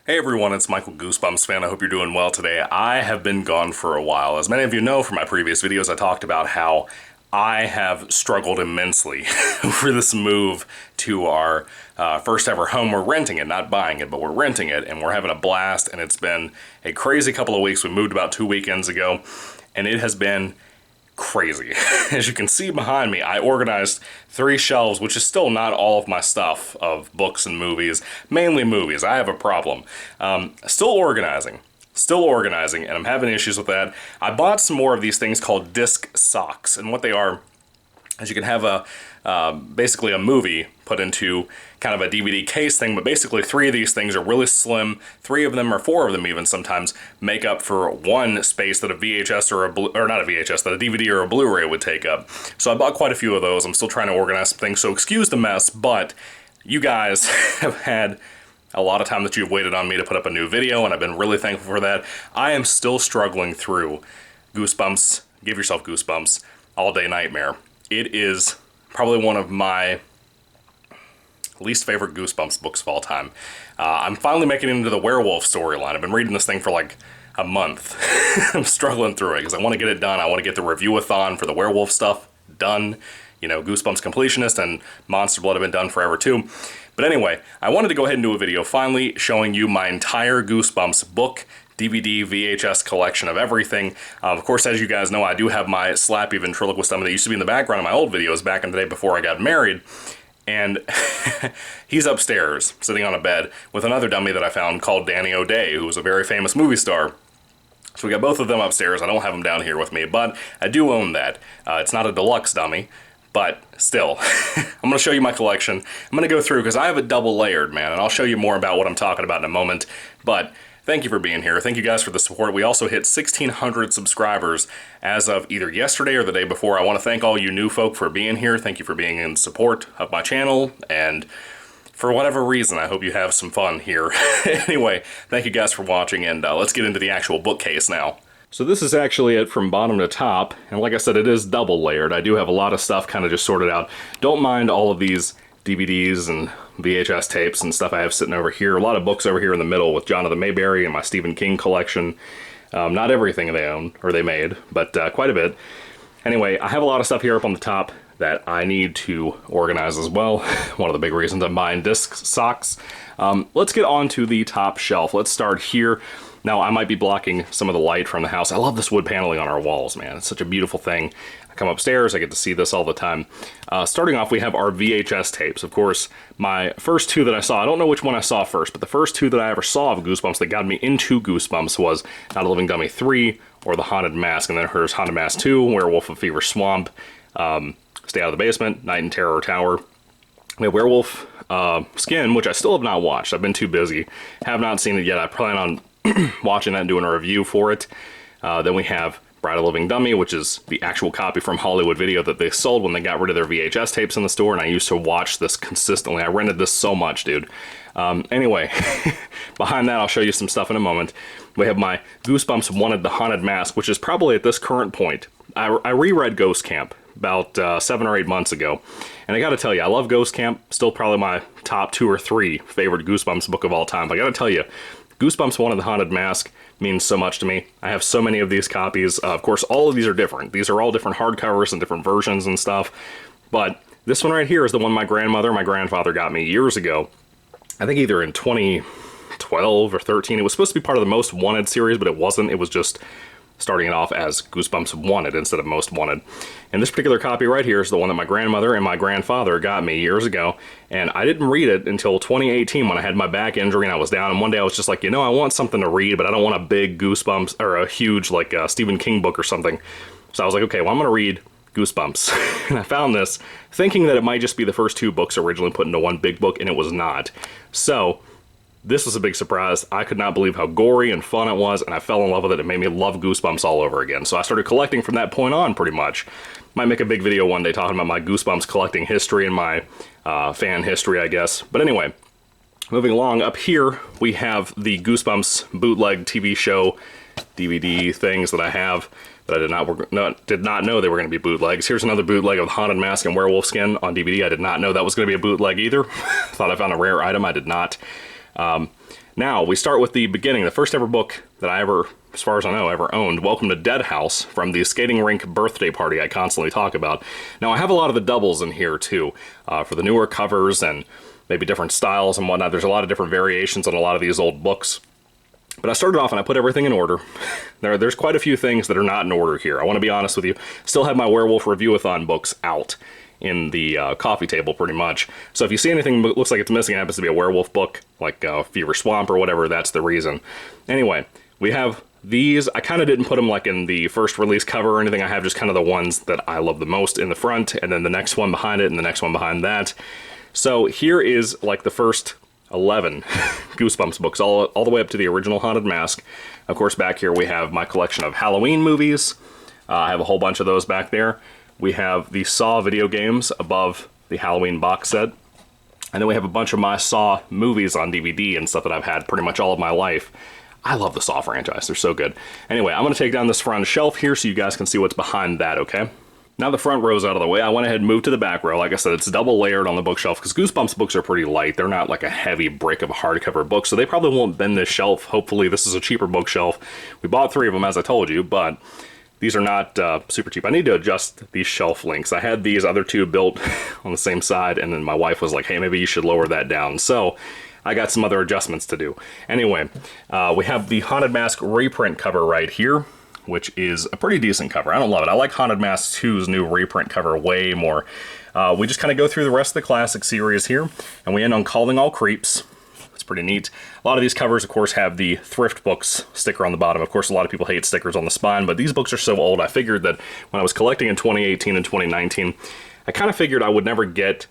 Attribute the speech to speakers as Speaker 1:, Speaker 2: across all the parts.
Speaker 1: Hey everyone, it's Michael GoosebumpsFan. I hope you're doing well today. I have been gone for a while. As many of you know from my previous videos, I talked about how I have struggled immensely for this move to our first ever home. We're renting it, not buying it, but we're renting it, and we're having a blast, and it's been a crazy couple of weeks. We moved about 2 weekends ago, and it has been crazy. As you can see behind me, I organized 3 shelves, which is still not all of my stuff of books and movies, mainly movies. I have a problem. Still organizing, and I'm having issues with that. I bought some more of these things called disc socks, and what they are is you can have basically a movie put into kind of a DVD case thing, but basically 3 of these things are really slim. 3 of them, or 4 of them even sometimes, make up for one space that a VHS or not a VHS, that a DVD or a Blu-ray would take up. So I bought quite a few of those. I'm still trying to organize some things, so excuse the mess, but you guys have had a lot of time that you've waited on me to put up a new video, and I've been really thankful for that. I am still struggling through Goosebumps, Give Yourself Goosebumps, All Day Nightmare. It is probably one of my least favorite Goosebumps books of all time. I'm finally making it into the werewolf storyline. I've been reading this thing for like a month. I'm struggling through it because I want to get it done. I want to get the review-a-thon for the werewolf stuff done. You know, Goosebumps Completionist and Monster Blood have been done forever too. But anyway, I wanted to go ahead and do a video finally showing you my entire Goosebumps book, DVD, VHS collection of everything. Of course, as you guys know, I do have my Slappy ventriloquist dummy that used to be in the background of my old videos back in the day before I got married. And he's upstairs, sitting on a bed, with another dummy that I found called Danny O'Day, who was a very famous movie star. So we got both of them upstairs. I don't have them down here with me, but I do own that. It's not a deluxe dummy, but still. I'm going to show you my collection. I'm going to go through, because I have it double layered, man, and I'll show you more about what I'm talking about in a moment. But thank you for being here. Thank you guys for the support. We also hit 1,600 subscribers as of either yesterday or the day before. I want to thank all you new folk for being here. Thank you for being in support of my channel, and for whatever reason, I hope you have some fun here. Anyway, thank you guys for watching, and let's get into the actual bookcase now. So this is actually it from bottom to top, and like I said, it is double layered. I do have a lot of stuff kind of just sorted out. Don't mind all of these DVDs and VHS tapes and stuff I have sitting over here. A lot of books over here in the middle with Jonathan Mayberry and my Stephen King collection. Not everything they own, or they made, but quite a bit. Anyway, I have a lot of stuff here up on the top that I need to organize as well. One of the big reasons I'm buying disc socks. Let's get on to the top shelf. Let's start here. Now, I might be blocking some of the light from the house. I love this wood paneling on our walls, man. It's such a beautiful thing. I come upstairs, I get to see this all the time. Starting off, we have our VHS tapes. Of course, my first 2 that I saw, I don't know which one I saw first, but the first 2 that I ever saw of Goosebumps that got me into Goosebumps was Not a Living Dummy 3 or The Haunted Mask, and then there's Haunted Mask 2, Werewolf of Fever Swamp, Stay Out of the Basement, Night in Terror Tower. We have Werewolf Skin, which I still have not watched. I've been too busy. Have not seen it yet. I plan on watching that and doing a review for it. Then we have Bride of Living Dummy, which is the actual copy from Hollywood Video that they sold when they got rid of their VHS tapes in the store, and I used to watch this consistently. I rented this so much, dude. Anyway, behind that, I'll show you some stuff in a moment. We have my Goosebumps Wanted the Haunted Mask, which is probably at this current point. I reread Ghost Camp about 7 or 8 months ago, and I gotta tell you, I love Ghost Camp. Still probably my top 2 or 3 favorite Goosebumps book of all time, but I gotta tell you, Goosebumps Wanted the Haunted Mask means so much to me. I have so many of these copies. Of course, all of these are different. These are all different hardcovers and different versions and stuff. But this one right here is the one my grandfather got me years ago. I think either in 2012 or 13. It was supposed to be part of the Most Wanted series, but it wasn't. It was just starting it off as Goosebumps Wanted instead of Most Wanted. And this particular copy right here is the one that my grandmother and my grandfather got me years ago, and I didn't read it until 2018 when I had my back injury and I was down, and one day I was just like, you know, I want something to read, but I don't want a big Goosebumps, or a huge, like, Stephen King book or something. So I was like, okay, well, I'm gonna read Goosebumps. And I found this, thinking that it might just be the first 2 books originally put into one big book, and it was not. So this was a big surprise. I could not believe how gory and fun it was, and I fell in love with it. It made me love Goosebumps all over again. So I started collecting from that point on, pretty much. Might make a big video one day talking about my Goosebumps collecting history and my fan history, I guess. But anyway, moving along, up here we have the Goosebumps bootleg TV show DVD things that I have that I did not know they were going to be bootlegs. Here's another bootleg of Haunted Mask and Werewolf Skin on DVD. I did not know that was going to be a bootleg either. Thought I found a rare item. I did not. Now, we start with the beginning. The first ever book that I ever, as far as I know, ever owned, Welcome to Dead House, from the skating rink birthday party I constantly talk about. Now, I have a lot of the doubles in here, too, for the newer covers and maybe different styles and whatnot. There's a lot of different variations on a lot of these old books. But I started off and I put everything in order. There's quite a few things that are not in order here. I want to be honest with you. Still have my Werewolf Review-a-thon books out in the coffee table, pretty much. So if you see anything that looks like it's missing, it happens to be a werewolf book, like Fever Swamp or whatever, that's the reason. Anyway, we have these. I kind of didn't put them like in the first release cover or anything. I have just kind of the ones that I love the most in the front, and then the next one behind it, and the next one behind that. So here is like the first 11 Goosebumps books, all the way up to the original Haunted Mask. Of course, back here we have my collection of Halloween movies. I have a whole bunch of those back there. We have the Saw video games above the Halloween box set. And then we have a bunch of my Saw movies on DVD and stuff that I've had pretty much all of my life. I love the Saw franchise. They're so good. Anyway, I'm going to take down this front shelf here so you guys can see what's behind that, okay? Now the front row's out of the way, I went ahead and moved to the back row. Like I said, it's double layered on the bookshelf because Goosebumps books are pretty light. They're not like a heavy brick of a hardcover book, so they probably won't bend this shelf. Hopefully this is a cheaper bookshelf. We bought 3 of them, as I told you, but these are not super cheap. I need to adjust these shelf links. I had these other 2 built on the same side, and then my wife was like, hey, maybe you should lower that down. So I got some other adjustments to do. Anyway, we have the Haunted Mask reprint cover right here, which is a pretty decent cover. I don't love it. I like Haunted Mask 2's new reprint cover way more. We just kind of go through the rest of the classic series here, and we end on Calling All Creeps. It's pretty neat. A lot of these covers, of course, have the Thrift Books sticker on the bottom. Of course, a lot of people hate stickers on the spine, but these books are so old, I figured that when I was collecting in 2018 and 2019, I kind of figured I would never get,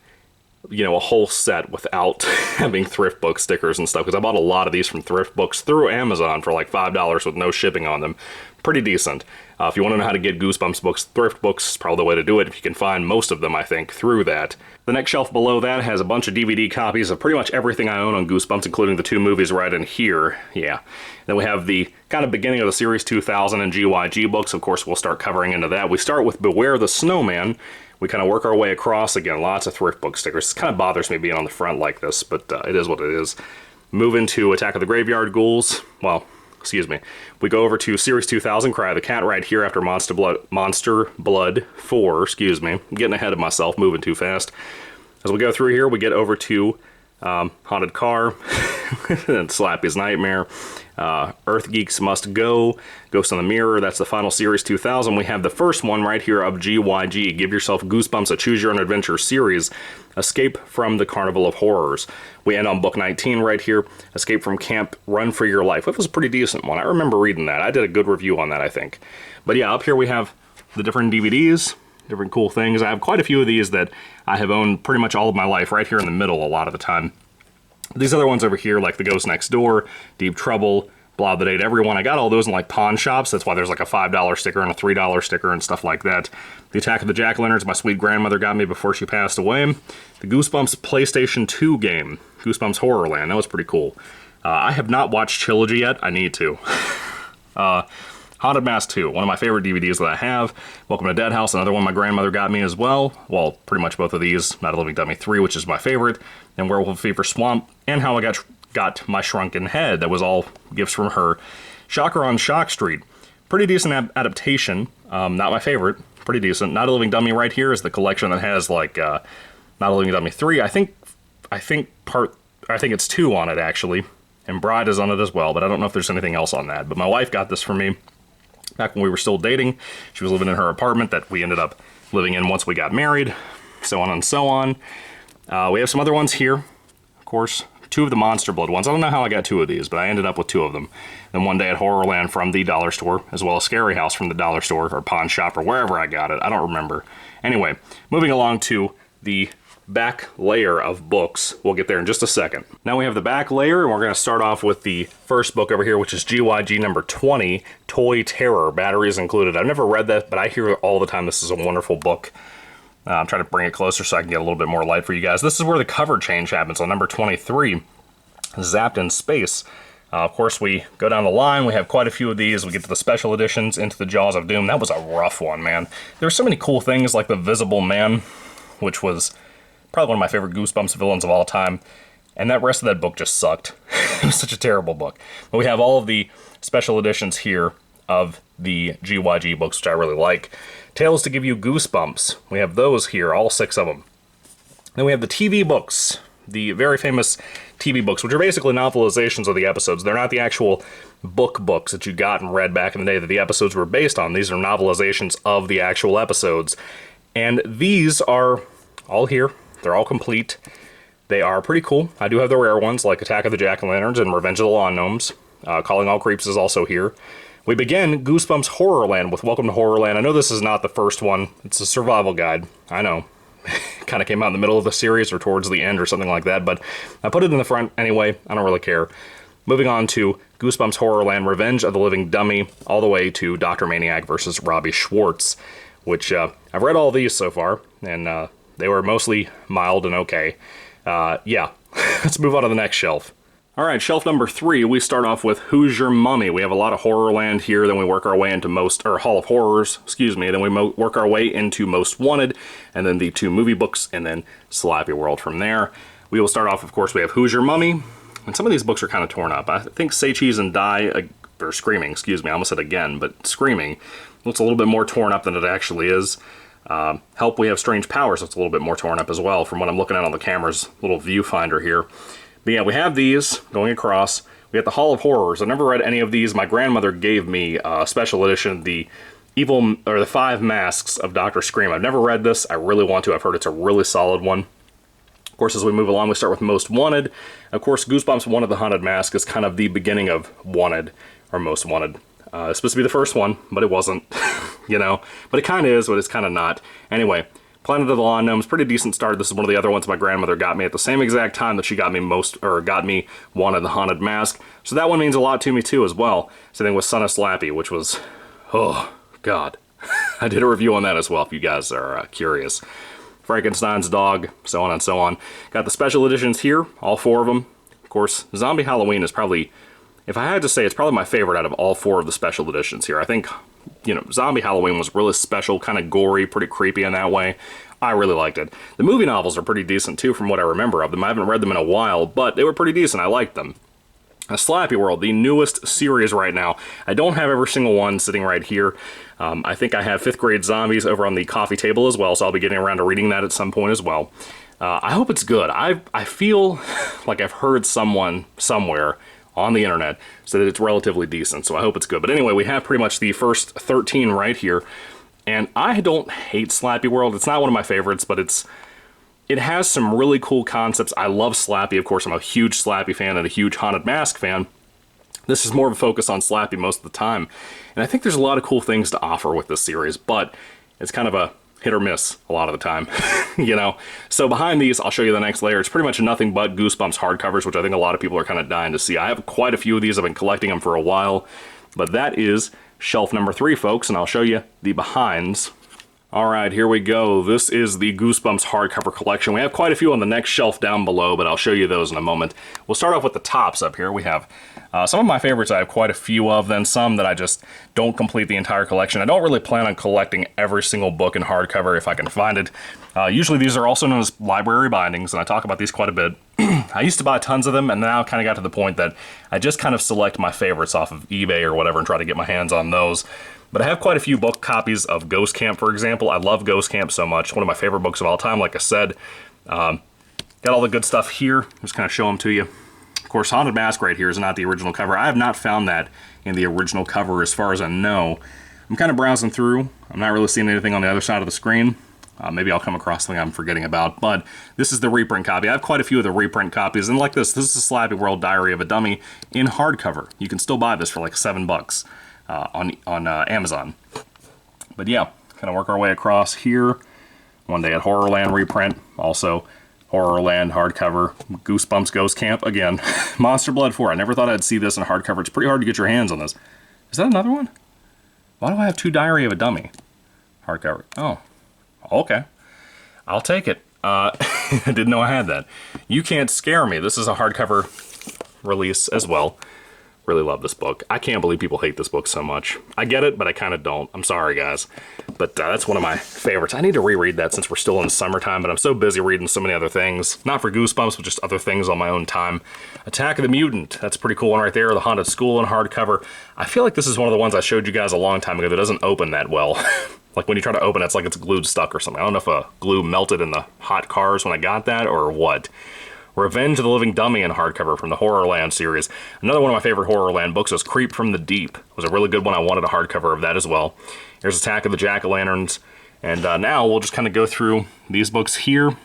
Speaker 1: you know, a whole set without having Thrift Book stickers and stuff, because I bought a lot of these from Thrift Books through Amazon for like $5 with no shipping on them. Pretty decent. If you want to know how to get Goosebumps books, Thrift Books is probably the way to do it, if you can find most of them, I think, through that. The next shelf below that has a bunch of DVD copies of pretty much everything I own on Goosebumps, including the 2 movies right in here. Yeah. Then we have the kind of beginning of the Series 2000 and GYG books. Of course, we'll start covering into that. We start with Beware the Snowman. We kind of work our way across. Again, lots of Thrift Book stickers. It kind of bothers me being on the front like this, but it is what it is. Move into Attack of the Graveyard Ghouls. Well, excuse me. We go over to Series 2000, Cry of the Cat, right here after Monster Blood 4, excuse me. I'm getting ahead of myself, moving too fast. As we go through here, we get over to Haunted Car, and Slappy's Nightmare, Earth Geeks Must Go, Ghost in the Mirror. That's the final Series 2000. We have the first one right here of GYG, Give Yourself Goosebumps, a Choose Your Own Adventure series, Escape from the Carnival of Horrors. We end on book 19 right here, Escape from Camp Run for Your Life. It was a pretty decent one. I remember reading that. I did a good review on that, I think. But yeah, up here we have the different DVDs, different cool things. I have quite a few of these that I have owned pretty much all of my life, right here in the middle a lot of the time. These other ones over here, like The Ghost Next Door, Deep Trouble, Blob the Date Everyone, I got all those in like pawn shops. That's why there's like a $5 sticker and a $3 sticker and stuff like that. The Attack of the Jack-O-Lanterns, my sweet grandmother got me before she passed away. The Goosebumps PlayStation 2 game, Goosebumps Horrorland, that was pretty cool. I have not watched Trilogy yet, I need to. Haunted Mask 2, one of my favorite DVDs that I have. Welcome to Dead House, another one my grandmother got me as well. Well, pretty much both of these. Night of the Living Dummy 3, which is my favorite, and Werewolf Fever Swamp, and How I Got My Shrunken Head. That was all gifts from her. Shocker on Shock Street. Pretty decent adaptation. Not my favorite. Pretty decent. Night of the Living Dummy right here is the collection that has like Night of the Living Dummy 3. I think it's 2 on it actually. And Bride is on it as well, but I don't know if there's anything else on that. But my wife got this for me back when we were still dating. She was living in her apartment that we ended up living in once we got married, so on and so on. We have some other ones here, of course. 2 of the Monster Blood ones. I don't know how I got 2 of these, but I ended up with 2 of them. Then One Day at Horrorland from the dollar store, as well as Scary House from the dollar store, or pawn shop, or wherever I got it. I don't remember. Anyway, moving along to the back layer of books. We'll get there in just a second. Now we have the back layer, and we're going to start off with the first book over here, which is GYG number 20, Toy Terror, batteries included. I've never read that, but I hear all the time this is a wonderful book. I'm trying to bring it closer so I can get a little bit more light for you guys. This is where the cover change happens on number 23, Zapped in Space. Of course, we go down the line. We have quite a few of these. We get to the special editions, Into the Jaws of Doom. That was a rough one, man. There were so many cool things like the Visible Man, which was probably one of my favorite Goosebumps villains of all time. And that rest of that book just sucked. was such a terrible book. But we have all of the special editions here of the GYG books, which I really like. Tales to Give You Goosebumps. We have those here, all 6 of them. Then we have the TV books, the very famous TV books, which are basically novelizations of the episodes. They're not the actual books that you got and read back in the day that the episodes were based on. These are novelizations of the actual episodes. And these are all here. They're all complete. They are pretty cool. I do have the rare ones, like Attack of the Jack-o'-lanterns and Revenge of the Lawn Gnomes. Calling All Creeps is also here. We begin Goosebumps Horrorland with Welcome to Horrorland. I know this is not the first one. It's a survival guide. I know. Kind of came out in the middle of the series or towards the end or something like that, but I put it in the front anyway. I don't really care. Moving on to Goosebumps Horrorland, Revenge of the Living Dummy, all the way to Dr. Maniac versus Robbie Schwartz, which I've read all these so far, and they were mostly mild and okay. Yeah, let's move on to the next shelf. All right, shelf number 3, we start off with Who's Your Mummy? We have a lot of Horrorland here, then we work our way into Hall of Horrors, excuse me, then we work our way into Most Wanted, and then the 2 movie books, and then Slappy World from there. We will start off, of course, we have Who's Your Mummy? And some of these books are kind of torn up. I think Say Cheese and Die, or Screaming, excuse me, I almost said again, but Screaming looks a little bit more torn up than it actually is. Help, we have Strange Powers, that's a little bit more torn up as well from what I'm looking at on the camera's little viewfinder here. But yeah, we have these going across. We have the Hall of Horrors. I never read any of these. My grandmother gave me a special edition, the 5 Masks of Dr. Scream. I've never read this. I really want to. I've heard it's a really solid one. Of course, as we move along, we start with Most Wanted. Of course, Goosebumps Wanted the Haunted Mask is kind of the beginning of Wanted, or Most Wanted. It's supposed to be the first one, but it wasn't, you know. But it kind of is, but it's kind of not. Anyway, Planet of the Lawn Gnomes, pretty decent start. This is one of the other ones my grandmother got me at the same exact time that she got me Wanted the Haunted Mask. So that one means a lot to me too as well. Same thing with Son of Slappy, which was, oh god. I did a review on that as well if you guys are curious. Frankenstein's Dog, so on and so on. Got the special editions here, all 4 of them. Of course, Zombie Halloween is probably, if I had to say, it's probably my favorite out of all 4 of the special editions here. I think, you know, Zombie Halloween was really special, kind of gory, pretty creepy in that way. I really liked it. The movie novels are pretty decent too from what I remember of them. I haven't read them in a while, but they were pretty decent. I liked them. Slappy World, the newest series right now. I don't have every single one sitting right here. I think I have 5th grade zombies over on the coffee table as well, so I'll be getting around to reading that at some point as well. I hope it's good. I feel like I've heard someone somewhere on the internet so that it's relatively decent, so I hope it's good. But anyway, we have pretty much the first 13 right here, and I don't hate Slappy World. It's not one of my favorites, but it has some really cool concepts. I love Slappy, of course. I'm a huge Slappy fan and a huge Haunted Mask fan. This is more of a focus on Slappy most of the time, and I think there's a lot of cool things to offer with this series, but it's kind of a hit or miss a lot of the time, you know? So behind these, I'll show you the next layer. It's pretty much nothing but Goosebumps hardcovers, which I think a lot of people are kind of dying to see. I have quite a few of these. I've been collecting them for a while, but that is shelf number 3, folks, and I'll show you the behinds. All right, here we go. This is the Goosebumps hardcover collection. We have quite a few on the next shelf down below, but I'll show you those in a moment. We'll start off with the tops up here. We have some of my favorites. I have quite a few of, then some that I just don't complete the entire collection. I don't really plan on collecting every single book in hardcover if I can find it. Usually these are also known as library bindings, and I talk about these quite a bit. I used to buy tons of them, and now I kind of got to the point that I just kind of select my favorites off of eBay or whatever and try to get my hands on those. But I have quite a few book copies of Ghost Camp, for example. I love Ghost Camp so much. One of my favorite books of all time, like I said. Got all the good stuff here. Just kind of show them to you. Of course, Haunted Mask right here is not the original cover. I have not found that in the original cover as far as I know. I'm kind of browsing through. I'm not really seeing anything on the other side of the screen. Maybe I'll come across something I'm forgetting about. But this is the reprint copy. I have quite a few of the reprint copies. And like this is the Slappy World Diary of a Dummy in hardcover. You can still buy this for like $7. On Amazon. But yeah, kind of work our way across here. One Day at Horrorland reprint, also Horrorland hardcover, Goosebumps Ghost Camp, again, Monster Blood 4. I never thought I'd see this in hardcover. It's pretty hard to get your hands on this. Is that another one? Why do I have 2 Diary of a Dummy hardcover? Oh, okay. I'll take it. I didn't know I had that. You Can't Scare Me. This is a hardcover release as well. Really love this book. I can't believe people hate this book so much. I get it, but I kind of don't. I'm sorry, guys. But that's one of my favorites. I need to reread that since we're still in summertime, but I'm so busy reading so many other things. Not for Goosebumps, but just other things on my own time. Attack of the Mutant. That's a pretty cool one right there. The Haunted School in hardcover. I feel like this is one of the ones I showed you guys a long time ago that doesn't open that well. Like when you try to open it, it's like it's glued stuck or something. I don't know if a glue melted in the hot cars when I got that or what. Revenge of the Living Dummy in hardcover from the Horrorland series. Another one of my favorite Horrorland books was Creep from the Deep. It was a really good one. I wanted a hardcover of that as well. Here's Attack of the Jack-o'-lanterns. And now we'll just kind of go through these books here.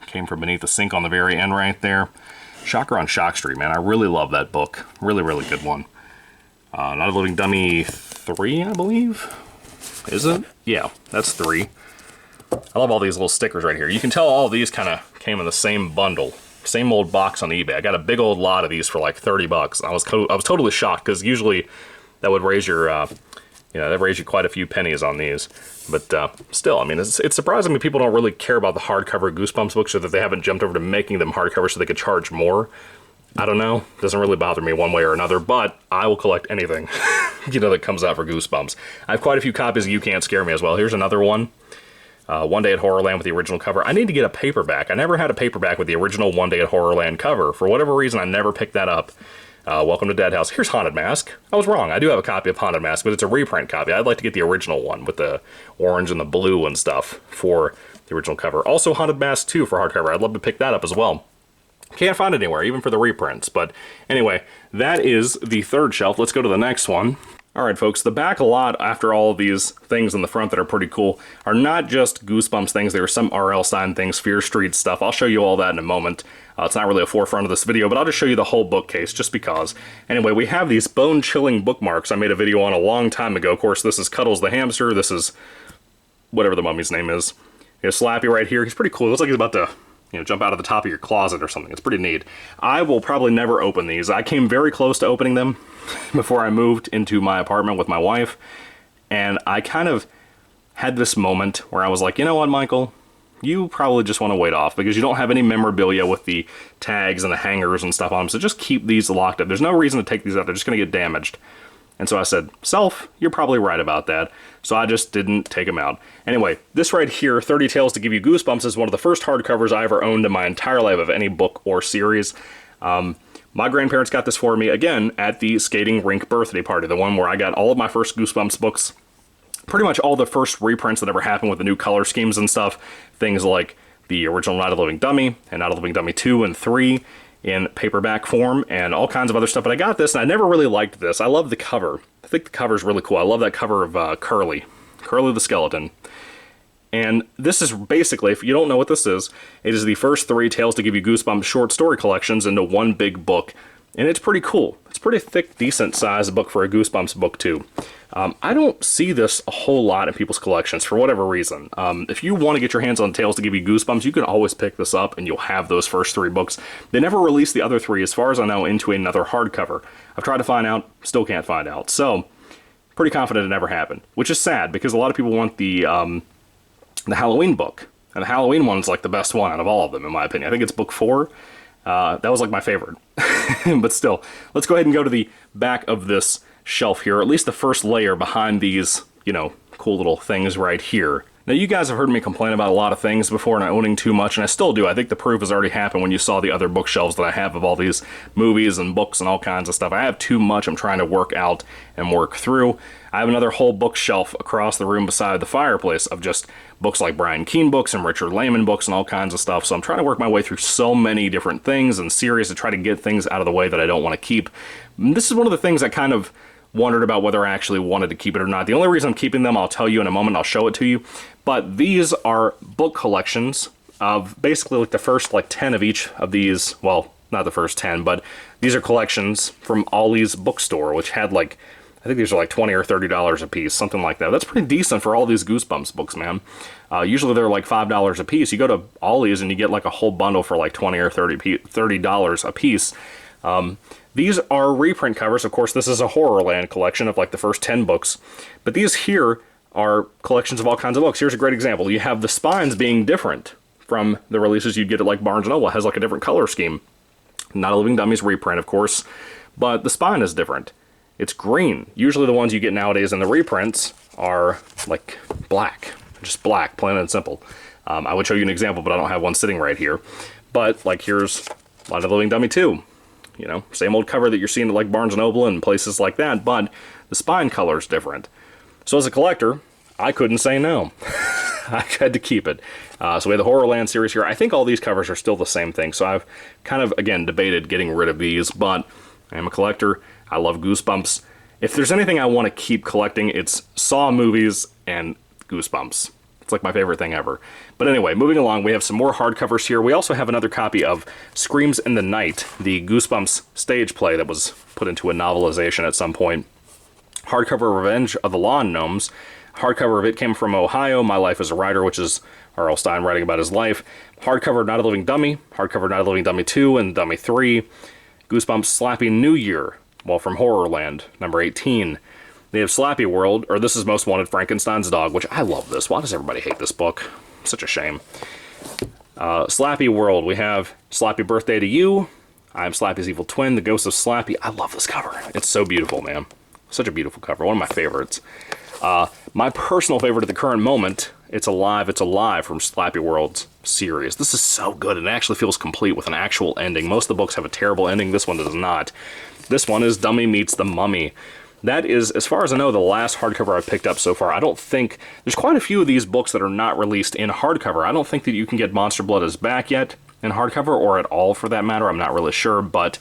Speaker 1: Came from beneath the sink on the very end right there. Shocker on Shock Street, man. I really love that book. Really, really good one. Not a Living Dummy 3, I believe. Is it? Yeah, that's 3. I love all these little stickers right here. You can tell all of these kind of came in the same bundle, same old box on eBay. I got a big old lot of these for like 30 bucks. I was totally shocked because usually that would raise your, that raise you quite a few pennies on these. But still, I mean, it's surprising me people don't really care about the hardcover Goosebumps books or that they haven't jumped over to making them hardcover so they could charge more. I don't know. It doesn't really bother me one way or another, but I will collect anything, that comes out for Goosebumps. I have quite a few copies of You Can't Scare Me as well. Here's another one. One Day at Horrorland with the original cover. I need to get a paperback. I never had a paperback with the original One Day at Horrorland cover. For whatever reason, I never picked that up. Welcome to Dead House. Here's Haunted Mask. I was wrong. I do have a copy of Haunted Mask, but it's a reprint copy. I'd like to get the original one with the orange and the blue and stuff for the original cover. Also Haunted Mask 2 for hardcover. I'd love to pick that up as well. Can't find it anywhere, even for the reprints. But anyway, that is the third shelf. Let's go to the next one. Alright folks, the back a lot after all of these things in the front that are pretty cool are not just Goosebumps things, there are some R.L. Stine things, Fear Street stuff. I'll show you all that in a moment. It's not really a forefront of this video, but I'll just show you the whole bookcase just because. Anyway, we have these bone-chilling bookmarks I made a video on a long time ago. Of course, this is Cuddles the hamster, this is whatever the mummy's name is. Slappy right here, he's pretty cool. It looks like he's about to jump out of the top of your closet or something. It's pretty neat. I will probably never open these. I came very close to opening them before I moved into my apartment with my wife, and I kind of had this moment where I was like, you know what, Michael? You probably just want to wait off because you don't have any memorabilia with the tags and the hangers and stuff on them, so just keep these locked up. There's no reason to take these out. They're just going to get damaged. And so I said, Self, you're probably right about that. So I just didn't take them out. Anyway, this right here, 30 Tales to Give You Goosebumps, is one of the first hardcovers I ever owned in my entire life of any book or series. My grandparents got this for me, again, at the skating rink birthday party, the one where I got all of my first Goosebumps books, pretty much all the first reprints that ever happened with the new color schemes and stuff, things like the original Night of the Living Dummy, and Night of the Living Dummy 2 and 3, in paperback form and all kinds of other stuff. But I got this and I never really liked this. I love the cover. I think the cover's really cool. I love that cover of Curly the skeleton. And this is basically, if you don't know what this is, it is the first 3 Tales to Give You Goosebumps short story collections into one big book. And it's pretty cool. It's a pretty thick, decent sized book for a Goosebumps book too. I don't see this a whole lot in people's collections for whatever reason. If you want to get your hands on Tales to Give You Goosebumps, you can always pick this up and you'll have those first 3 books. They never released the other 3, as far as I know, into another hardcover. I've tried to find out, still can't find out. So, pretty confident it never happened, which is sad because a lot of people want the Halloween book. And the Halloween one's like the best one out of all of them, in my opinion. I think it's book 4. That was like my favorite. But still, let's go ahead and go to the back of this shelf here, or at least the first layer behind these, cool little things right here. Now, you guys have heard me complain about a lot of things before and owning too much, and I still do. I think the proof has already happened when you saw the other bookshelves that I have of all these movies and books and all kinds of stuff. I have too much I'm trying to work out and work through. I have another whole bookshelf across the room beside the fireplace of just books like Brian Keene books and Richard Lehman books and all kinds of stuff. So I'm trying to work my way through so many different things and series to try to get things out of the way that I don't want to keep. And this is one of the things I kind of wondered about whether I actually wanted to keep it or not. The only reason I'm keeping them, I'll tell you in a moment, I'll show it to you. But these are book collections of basically like the first 10 of each of these. Well, not the first 10, but these are collections from Ollie's Bookstore, which had I think these are $20 or $30 a piece, something like that. That's pretty decent for all these Goosebumps books, man. Usually they're $5 a piece. You go to Ollie's and you get a whole bundle for $20 or $30 a piece. These are reprint covers. Of course, this is a Horrorland collection of the first 10 books. But these here are collections of all kinds of books. Here's a great example. You have the spines being different from the releases you'd get at Barnes & Noble. It has a different color scheme. Not a Living Dummies reprint, of course. but the spine is different. It's green. Usually the ones you get nowadays in the reprints are like black. Just black, plain and simple. I would show you an example, but I don't have one sitting right here. But like here's Light of the Living Dummy 2. You know, same old cover that you're seeing at like Barnes & Noble and places like that, but the spine color is different. So as a collector, I couldn't say no. I had to keep it. So we have the Horrorland series here. I think all these covers are still the same thing, so I've kind of, again, debated getting rid of these, but I am a collector. I love Goosebumps. If there's anything I want to keep collecting, it's Saw movies and Goosebumps. It's like my favorite thing ever. But anyway, moving along, we have some more hardcovers here. We also have another copy of Screams in the Night, the Goosebumps stage play that was put into a novelization at some point. Hardcover Revenge of the Lawn Gnomes. Hardcover of It Came From Ohio, My Life as a Writer, which is R.L. Stine writing about his life. Hardcover Night of the Living Dummy. Hardcover Night of the Living Dummy 2 and Dummy 3. Goosebumps Slappy New Year, well, from Horrorland, number 18. They have Slappy World, or This Is Most Wanted, Frankenstein's Dog, which I love this. Why does everybody hate this book? Such a shame. Slappy World, we have Slappy Birthday to You. I'm Slappy's Evil Twin, The Ghost of Slappy. I love this cover. It's so beautiful, man. Such a beautiful cover. One of my favorites. My personal favorite at the current moment, It's Alive, It's Alive from Slappy World's series. This is so good. It actually feels complete with an actual ending. Most of the books have a terrible ending. This one does not. This one is Dummy Meets the Mummy. That is, as far as I know, the last hardcover I've picked up so far. I don't think... There's quite a few of these books that are not released in hardcover. I don't think that you can get Monster Blood is Back yet in hardcover, or at all for that matter. I'm not really sure, but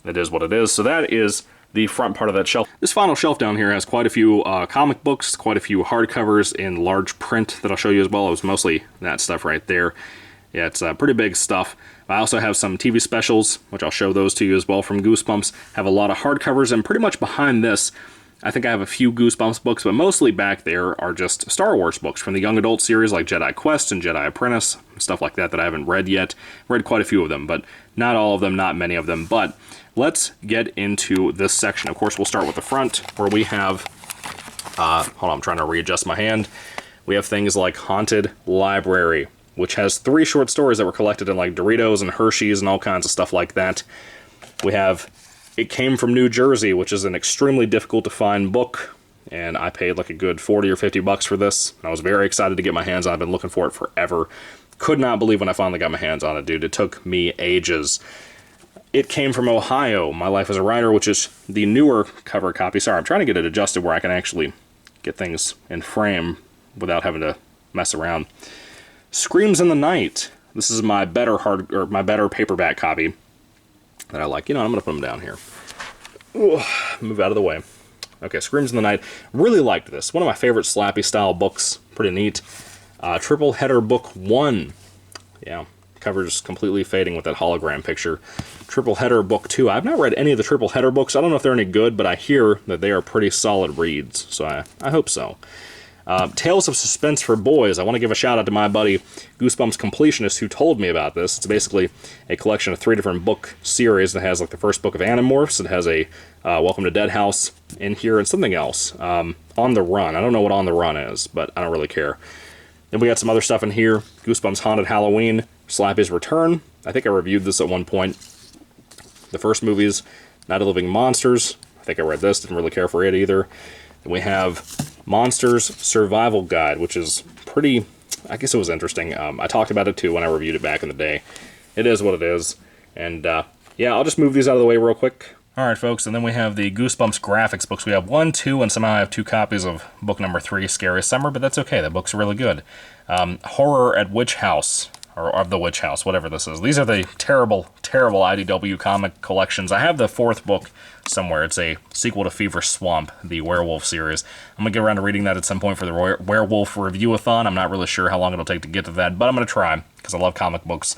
Speaker 1: it is what it is. So that is the front part of that shelf. This final shelf down here has quite a few comic books, quite a few hardcovers in large print that I'll show you as well. It was mostly that stuff right there. Yeah, it's pretty big stuff. I also have some TV specials, which I'll show those to you as well from Goosebumps. Have a lot of hardcovers, and pretty much behind this, I think I have a few Goosebumps books, but mostly back there are just Star Wars books from the young adult series like Jedi Quest and Jedi Apprentice, stuff like that that I haven't read yet. Read quite a few of them, but not all of them, not many of them. But let's get into this section. Of course, we'll start with the front, where we have, hold on, I'm trying to readjust my hand. We have things like Haunted Library, which has 3 short stories that were collected in like Doritos and Hershey's and all kinds of stuff like that. We have It Came From New Jersey, which is an extremely difficult to find book, and I paid like a good 40 or 50 bucks for this. I was very excited to get my hands on it. I've been looking for it forever. Could not believe when I finally got my hands on it, dude. It took me ages. It Came From Ohio, My Life as a Writer, which is the newer cover copy. Sorry, I'm trying to get it adjusted where I can actually get things in frame without having to mess around. Screams in the Night. This is my better paperback copy that I like. You know, I'm going to put them down here. Ooh, move out of the way. Okay, Screams in the Night. Really liked this. One of my favorite Slappy style books. Pretty neat. Triple Header Book 1. Yeah, cover's completely fading with that hologram picture. Triple Header Book 2. I've not read any of the Triple Header books. I don't know if they're any good, but I hear that they are pretty solid reads, so I hope so. Tales of Suspense for Boys. I want to give a shout out to my buddy Goosebumps Completionist who told me about this. It's basically a collection of 3 different book series that has like the first book of Animorphs. It has a Welcome to Dead House in here and something else. On the Run. I don't know what On the Run is, but I don't really care. Then we got some other stuff in here. Goosebumps Haunted Halloween. Slappy's Return. I think I reviewed this at one point. The first movies, Night of the Living Monsters. I think I read this. Didn't really care for it either. Then we have Monsters Survival Guide, which is pretty, I guess it was interesting. I talked about it too when I reviewed it back in the day. It is what it is. And yeah, I'll just move these out of the way real quick. Alright folks, and then we have the Goosebumps graphics books. We have 1, 2, and somehow I have 2 copies of book number 3, Scariest Summer, but that's okay, that book's really good. Horror at Witch House, or of the Witch House, whatever this is. These are the terrible, terrible IDW comic collections. I have the 4th book somewhere. It's a sequel to Fever Swamp, the werewolf series. I'm going to get around to reading that at some point for the werewolf review-a-thon. I'm not really sure how long it'll take to get to that, but I'm going to try, because I love comic books.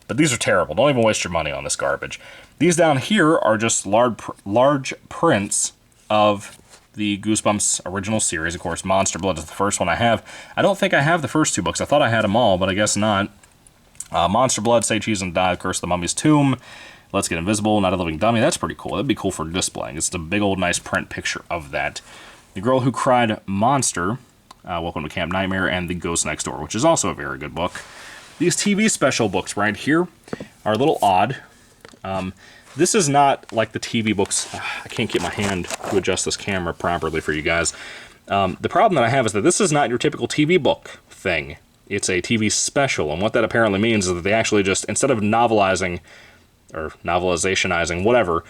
Speaker 1: But these are terrible. Don't even waste your money on this garbage. These down here are just large prints of the Goosebumps original series. Of course, Monster Blood is the first one I have. I don't think I have the first 2 books. I thought I had them all, but I guess not. Monster Blood, Say Cheese and Die, Curse of the Mummy's Tomb, Let's Get Invisible, Night of the Living Dummy. That's pretty cool. That'd be cool for displaying. It's a big old nice print picture of that. The Girl Who Cried Monster, Welcome to Camp Nightmare, and The Ghost Next Door, which is also a very good book. These TV special books right here are a little odd. this is not like the TV books. I can't get my hand to adjust this camera properly for you guys. The problem that I have is that this is not your typical TV book thing. It's a TV special, and what that apparently means is that they actually just, instead of novelizing, or novelizationizing, whatever,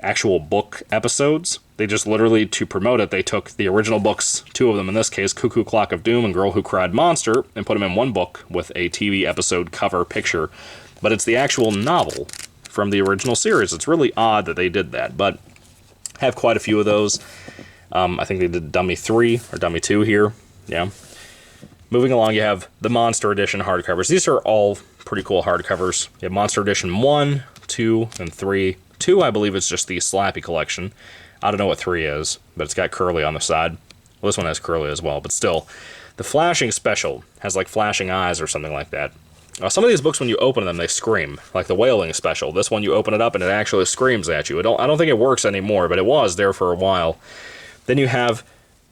Speaker 1: actual book episodes, they just literally, to promote it, they took the original books, 2 of them in this case, Cuckoo Clock of Doom and Girl Who Cried Monster, and put them in one book with a TV episode cover picture. But it's the actual novel from the original series. It's really odd that they did that, but I have quite a few of those. I think they did Dummy 3 or Dummy 2 here. Yeah. Moving along, you have the Monster Edition hardcovers. These are all pretty cool hardcovers. You have Monster Edition 1, 2, and 3. 2, I believe, is just the Slappy collection. I don't know what 3 is, but it's got Curly on the side. Well, this one has Curly as well, but still. The Flashing Special has, like, flashing eyes or something like that. Some of these books, when you open them, they scream. Like the Wailing Special. This one, you open it up, and it actually screams at you. I don't think it works anymore, but it was there for a while. Then you have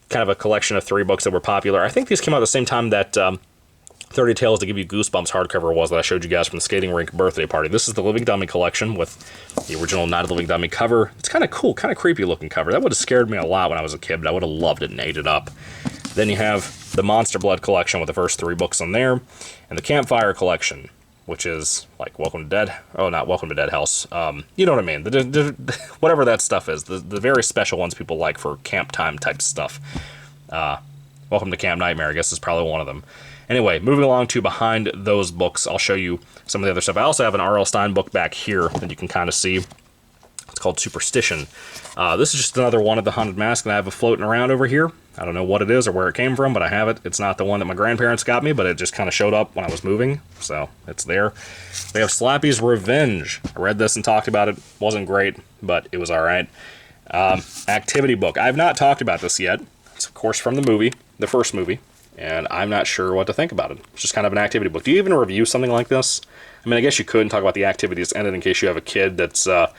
Speaker 1: kind of a collection of 3 books that were popular. I think these came out at the same time that 30 Tales to Give You Goosebumps hardcover was that I showed you guys from the Skating Rink birthday party. This is the Living Dummy collection with the original Night of the Living Dummy cover. It's kind of cool, kind of creepy looking cover. That would have scared me a lot when I was a kid, but I would have loved it and ate it up. Then you have the Monster Blood collection with the first 3 books in there, and the Campfire collection, which is like Welcome to Dead. Oh, not Welcome to Dead House. You know what I mean. Whatever that stuff is. The very special ones people like for camp time type stuff. Welcome to Camp Nightmare, I guess, is probably one of them. Anyway, moving along to behind those books, I'll show you some of the other stuff. I also have an R.L. Stine book back here that you can kind of see. It's called Superstition. This is just another one of the Haunted Mask that I have floating around over here. I don't know what it is or where it came from, but I have it. It's not the one that my grandparents got me, but it just kind of showed up when I was moving, so it's there. We have Slappy's Revenge. I read this and talked about it. Wasn't great, but it was all right. Activity book. I have not talked about this yet. It's, of course, from the movie, the first movie, and I'm not sure what to think about it. It's just kind of an activity book. Do you even review something like this? I mean, I guess you could and talk about the activities in it in case you have a kid that's a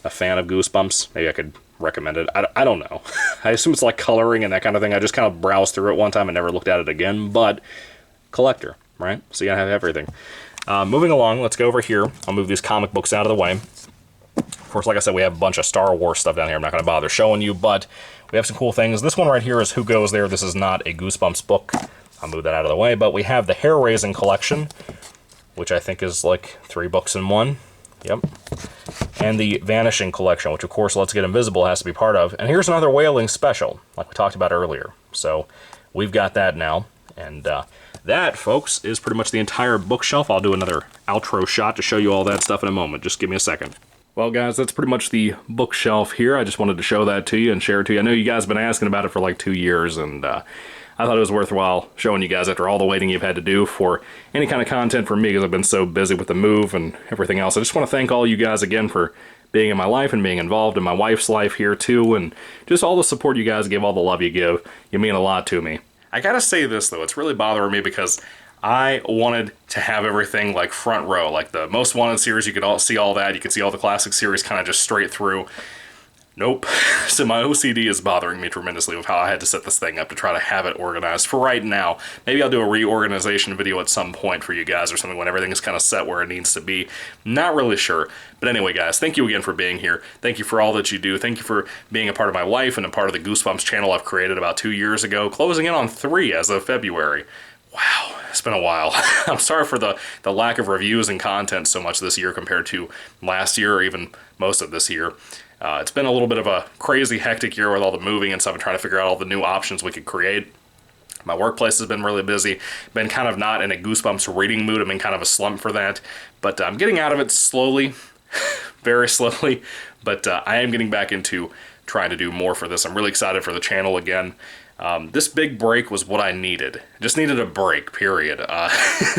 Speaker 1: fan of Goosebumps. Maybe I could recommend it. I don't know. I assume it's like coloring and that kind of thing. I just kind of browsed through it one time and never looked at it again, but collector, right? So you gotta have everything. Moving along, let's go over here. I'll move these comic books out of the way. Of course, like I said, we have a bunch of Star Wars stuff down here. I'm not going to bother showing you, but we have some cool things. This one right here is Who Goes There. This is not a Goosebumps book. I'll move that out of the way, but we have the Hair Raising collection, which I think is like 3 books in one. Yep. And the Vanishing collection, which of course Let's Get Invisible has to be part of. And here's another Wailing special, like we talked about earlier. So we've got that now. And that, folks, is pretty much the entire bookshelf. I'll do another outro shot to show you all that stuff in a moment. Just give me a second. Well, guys, that's pretty much the bookshelf here. I just wanted to show that to you and share it to you. I know you guys have been asking about it for like 2 years, and I thought it was worthwhile showing you guys after all the waiting you've had to do for any kind of content from me, because I've been so busy with the move and everything else. I just want to thank all you guys again for being in my life and being involved in my wife's life here too, and just all the support you guys give, all the love you give. You mean a lot to me. I gotta say this though, it's really bothering me because I wanted to have everything like front row, like the Most Wanted series. You could all see all that. You could see all the classic series kind of just straight through. Nope. So my OCD is bothering me tremendously with how I had to set this thing up to try to have it organized for right now. Maybe I'll do a reorganization video at some point for you guys or something when everything is kind of set where it needs to be. Not really sure. But anyway, guys, thank you again for being here. Thank you for all that you do. Thank you for being a part of my life and a part of the Goosebumps channel I've created about 2 years ago, closing in on 3 as of February. Wow, it's been a while. I'm sorry for the lack of reviews and content so much this year compared to last year or even most of this year. It's been a little bit of a crazy, hectic year with all the moving and stuff and trying to figure out all the new options we could create. My workplace has been really busy. Been kind of not in a Goosebumps reading mood. I'm in kind of a slump for that. But I'm getting out of it slowly, very slowly. But I am getting back into trying to do more for this. I'm really excited for the channel again. This big break was what I needed. Just needed a break, period.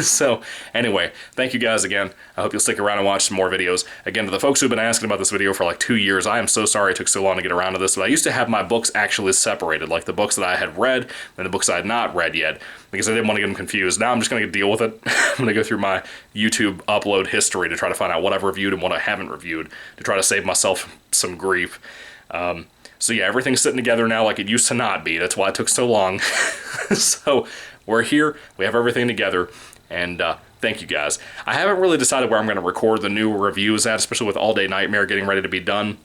Speaker 1: So anyway, thank you guys again. I hope you'll stick around and watch some more videos. Again, to the folks who've been asking about this video for like 2 years, I am so sorry it took so long to get around to this, but I used to have my books actually separated, like the books that I had read and the books I had not read yet, because I didn't want to get them confused. Now I'm just going to deal with it. I'm going to go through my YouTube upload history to try to find out what I've reviewed and what I haven't reviewed, to try to save myself some grief. So yeah, everything's sitting together now like it used to not be. That's why it took so long. So we're here. We have everything together. And Thank you guys. I haven't really decided where I'm going to record the new reviews at, especially with All Day Nightmare getting ready to be done.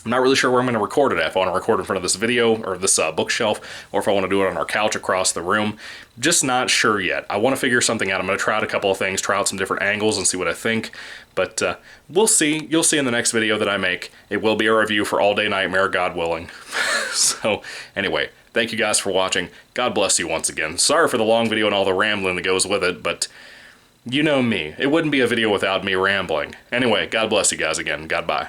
Speaker 1: I'm not really sure where I'm going to record it at, if I want to record in front of this video or this bookshelf, or if I want to do it on our couch across the room. Just not sure yet. I want to figure something out. I'm going to try out a couple of things, try out some different angles and see what I think. But we'll see. You'll see in the next video that I make. It will be a review for All Day Nightmare, God willing. So anyway, thank you guys for watching. God bless you once again. Sorry for the long video and all the rambling that goes with it, but you know me. It wouldn't be a video without me rambling. Anyway, God bless you guys again. Goodbye.